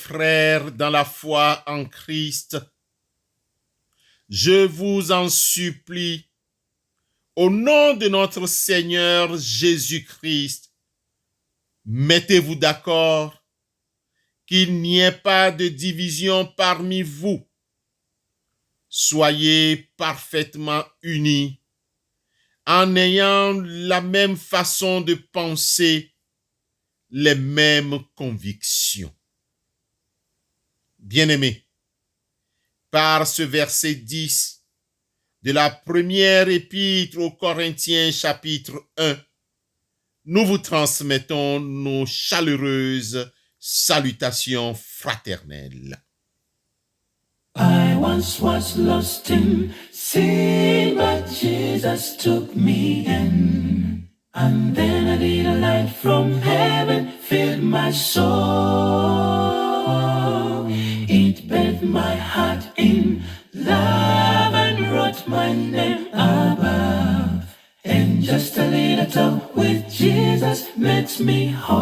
frères dans la foi en Christ, je vous en supplie, au nom de notre Seigneur Jésus-Christ, mettez-vous d'accord, qu'il n'y ait pas de division parmi vous. Soyez parfaitement unis, en ayant la même façon de penser, les mêmes convictions. Bien-aimés, par ce verset 10 de la première épître aux Corinthiens chapitre 1, nous vous transmettons nos chaleureuses salutations fraternelles. I once was lost in sin, but Jesus took me in. And then a little light from heaven filled my soul. It bathed my heart in love and wrote my name above. And just a little talk with Jesus makes me whole.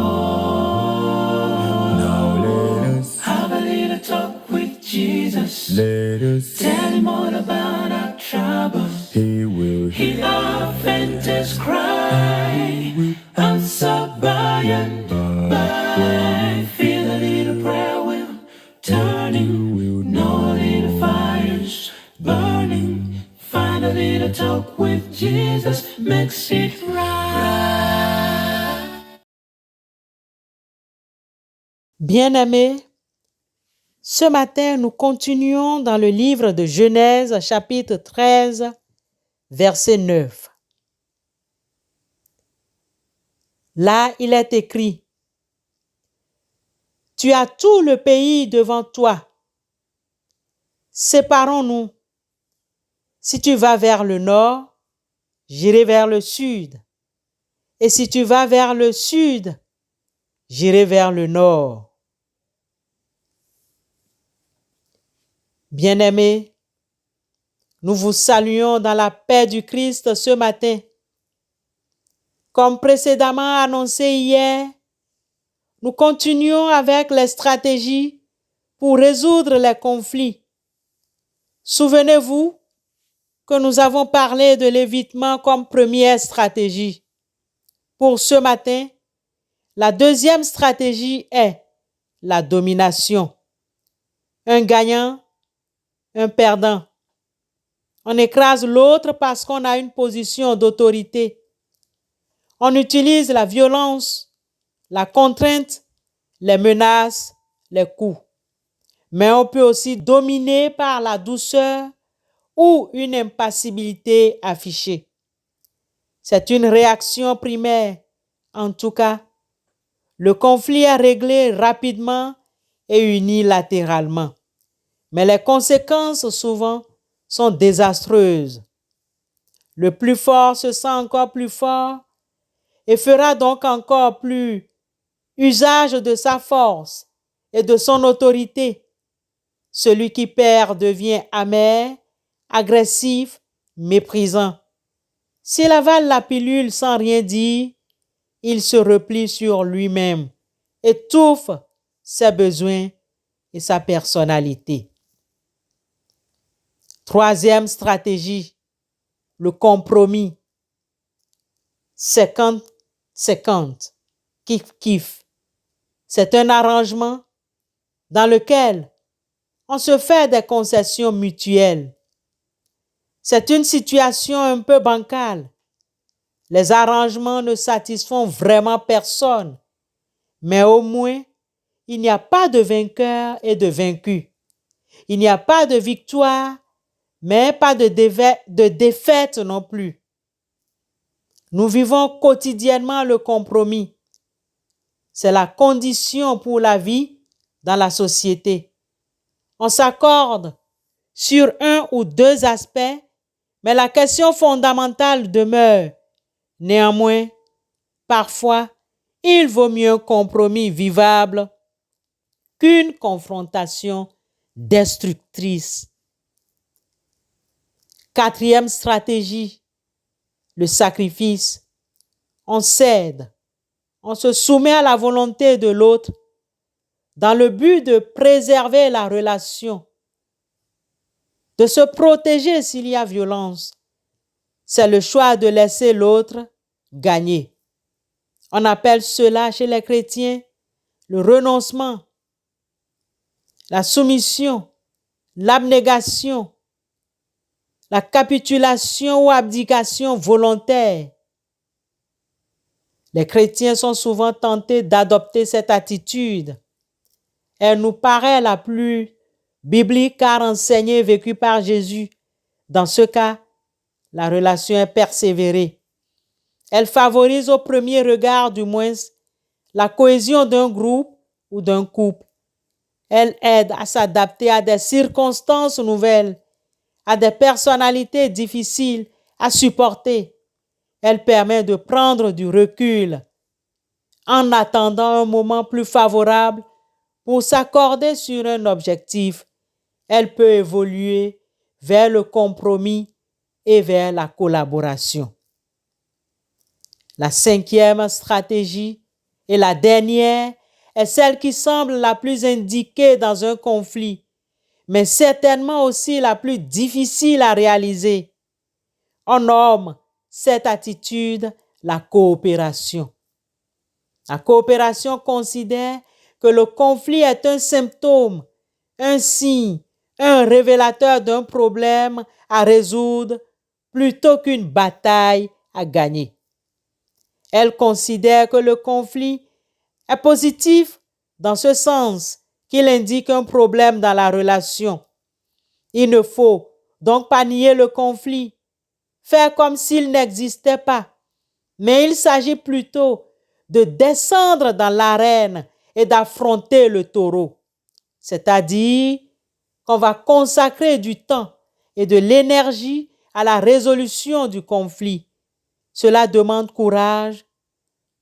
Now let us Have a little talk with Jesus. let us Tell him all about our troubles. He will Hear our faintest cry. Answer by and by. Feel a little prayer wheel turning. No little fires burning. Find a little talk with Jesus. Makes it right. Bien-aimés, ce matin, nous continuons dans le livre de Genèse, chapitre 13, verset 9. Là, il est écrit, « Tu as tout le pays devant toi. Séparons-nous. Si tu vas vers le nord, j'irai vers le sud. Et si tu vas vers le sud, j'irai vers le nord. » Bien-aimés, nous vous saluons dans la paix du Christ ce matin. Comme précédemment annoncé hier, nous continuons avec les stratégies pour résoudre les conflits. Souvenez-vous que nous avons parlé de l'évitement comme première stratégie. Pour ce matin, la deuxième stratégie est la domination. Un gagnant, un perdant. On écrase l'autre parce qu'on a une position d'autorité. On utilise la violence, la contrainte, les menaces, les coups. Mais on peut aussi dominer par la douceur ou une impassibilité affichée. C'est une réaction primaire. En tout cas, le conflit est réglé rapidement et unilatéralement. Mais les conséquences, souvent, sont désastreuses. Le plus fort se sent encore plus fort et fera donc encore plus usage de sa force et de son autorité. Celui qui perd devient amer, agressif, méprisant. S'il avale la pilule sans rien dire, il se replie sur lui-même, étouffe ses besoins et sa personnalité. Troisième stratégie, le compromis. 50-50, kiff-kiff. C'est un arrangement dans lequel on se fait des concessions mutuelles. C'est une situation un peu bancale. Les arrangements ne satisfont vraiment personne, mais au moins, il n'y a pas de vainqueur et de vaincu. Il n'y a pas de victoire, mais pas de défaite non plus. Nous vivons quotidiennement le compromis. C'est la condition pour la vie dans la société. On s'accorde sur un ou deux aspects, mais la question fondamentale demeure. Néanmoins, parfois, il vaut mieux un compromis vivable qu'une confrontation destructrice. Quatrième stratégie, le sacrifice. On cède, on se soumet à la volonté de l'autre dans le but de préserver la relation, de se protéger s'il y a violence. C'est le choix de laisser l'autre gagner. On appelle cela chez les chrétiens le renoncement, la soumission, l'abnégation, la capitulation ou abdication volontaire. Les chrétiens sont souvent tentés d'adopter cette attitude. Elle nous paraît la plus biblique car enseignée et vécue par Jésus. Dans ce cas, la relation est persévérée. Elle favorise au premier regard du moins la cohésion d'un groupe ou d'un couple. Elle aide à s'adapter à des circonstances nouvelles, à des personnalités difficiles à supporter. Elle permet de prendre du recul en attendant un moment plus favorable pour s'accorder sur un objectif. Elle peut évoluer vers le compromis et vers la collaboration. La 5e stratégie et la dernière est celle qui semble la plus indiquée dans un conflit, mais certainement aussi la plus difficile à réaliser. On nomme cette attitude la coopération. La coopération considère que le conflit est un symptôme, un signe, un révélateur d'un problème à résoudre plutôt qu'une bataille à gagner. Elle considère que le conflit est positif dans ce sens qu'il indique un problème dans la relation. Il ne faut donc pas nier le conflit, faire comme s'il n'existait pas, mais il s'agit plutôt de descendre dans l'arène et d'affronter le taureau. C'est-à-dire qu'on va consacrer du temps et de l'énergie à la résolution du conflit. Cela demande courage,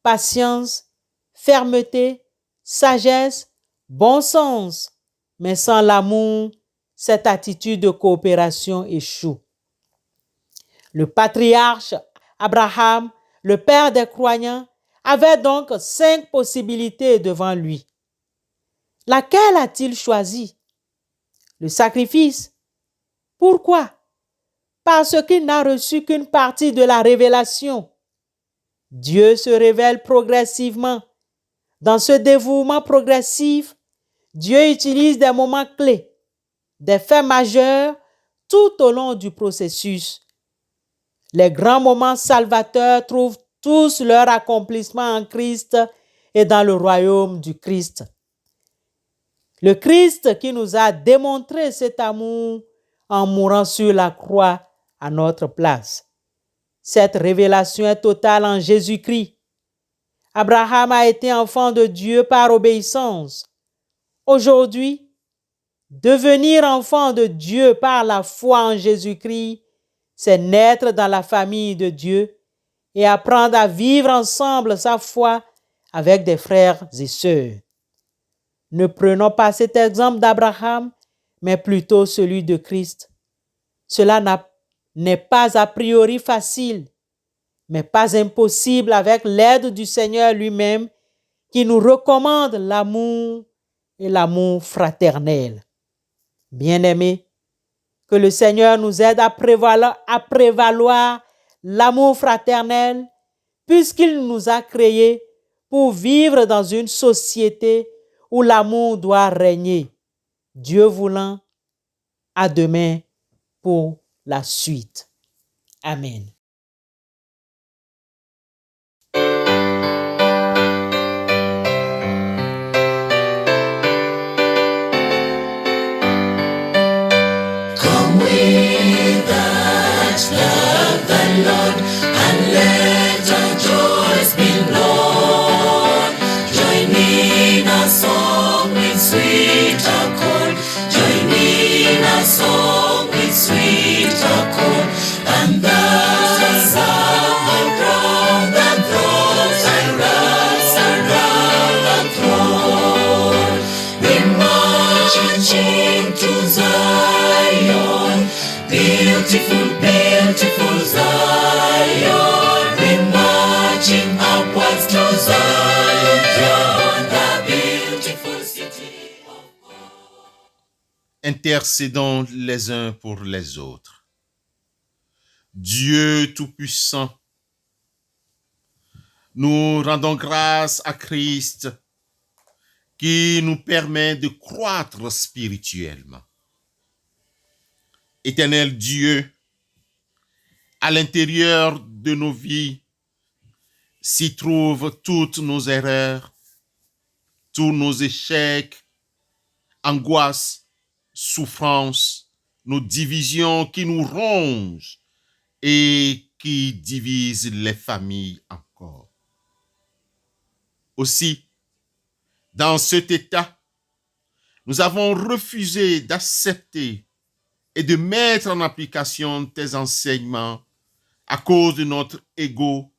patience, fermeté, sagesse, bon sens. Mais sans l'amour, cette attitude de coopération échoue. Le patriarche Abraham, le père des croyants, avait donc 5 possibilités devant lui. Laquelle a-t-il choisi? Le sacrifice. Pourquoi? Parce qu'il n'a reçu qu'une partie de la révélation. Dieu se révèle progressivement. Dans ce dévouement progressif, Dieu utilise des moments clés, des faits majeurs tout au long du processus. Les grands moments salvateurs trouvent tous leur accomplissement en Christ et dans le royaume du Christ. Le Christ qui nous a démontré cet amour en mourant sur la croix à notre place. Cette révélation est totale en Jésus-Christ. Abraham a été enfant de Dieu par obéissance. Aujourd'hui, devenir enfant de Dieu par la foi en Jésus-Christ, c'est naître dans la famille de Dieu et apprendre à vivre ensemble sa foi avec des frères et sœurs. Ne prenons pas cet exemple d'Abraham, mais plutôt celui de Christ. Cela n'est pas a priori facile, mais pas impossible avec l'aide du Seigneur lui-même qui nous recommande l'amour et l'amour fraternel. Bien-aimés, que le Seigneur nous aide à prévaloir l'amour fraternel puisqu'il nous a créés pour vivre dans une société où l'amour doit régner. Dieu voulant, à demain pour la suite. Amen. Come with us, love the Lord, and let our joys be known. Join in a song with sweet accord. Join in a song with sweet accord. And thus around the throne, around the throne, we march into Zion, beautiful, beautiful Zion. We marching upwards to Zion, the beautiful city. intercédons les uns pour les autres. Dieu Tout-Puissant, nous rendons grâce à Christ qui nous permet de croître spirituellement. Éternel Dieu, à l'intérieur de nos vies s'y trouvent toutes nos erreurs, tous nos échecs, angoisses, souffrances, nos divisions qui nous rongent et qui divisent les familles encore. Aussi, dans cet état, nous avons refusé d'accepter et de mettre en application tes enseignements à cause de notre ego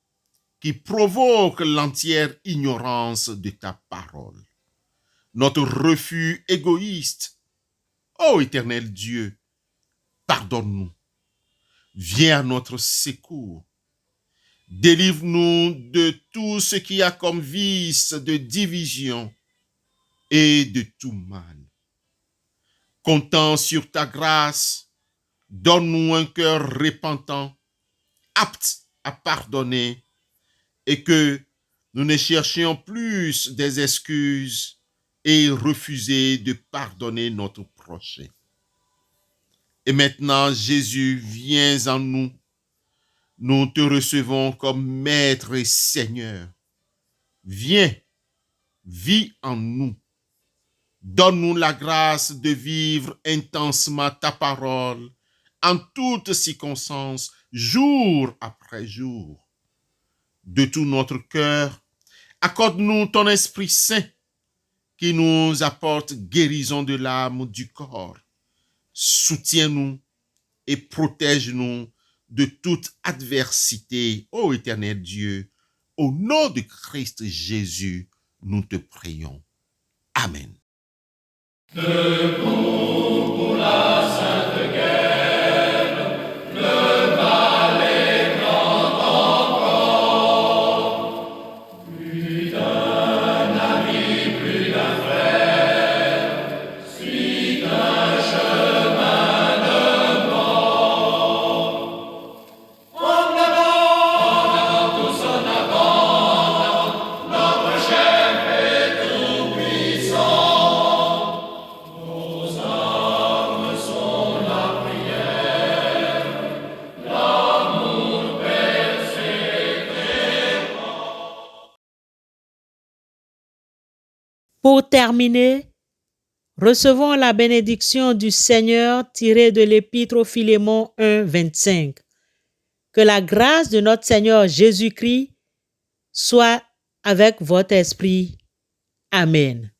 qui provoque l'entière ignorance de ta parole. Notre refus égoïste. Ô éternel Dieu, pardonne-nous. Viens à notre secours. Délivre-nous de tout ce qui a comme vice de division et de tout mal. Comptant sur ta grâce, donne-nous un cœur repentant, apte à pardonner, et que nous ne cherchions plus des excuses et refuser de pardonner notre prochain. Et maintenant, Jésus, viens en nous. Nous te recevons comme Maître et Seigneur. Viens, vis en nous. Donne-nous la grâce de vivre intensement ta parole en toutes circonstances, jour après jour. De tout notre cœur, accorde-nous ton Esprit Saint qui nous apporte guérison de l'âme, du corps. Soutiens-nous et protège-nous de toute adversité, ô éternel Dieu. Au nom de Christ Jésus, nous te prions. Amen. Debout pour la sainte guerre, le balai grand encore. Plus d'un ami, plus d'un frère, suit un chemin de mort. En avant, tous en avant, notre chef est tout-puissant. Pour terminer, recevons la bénédiction du Seigneur tirée de l'Épître aux Philémons 1, 25. Que la grâce de notre Seigneur Jésus-Christ soit avec votre esprit. Amen.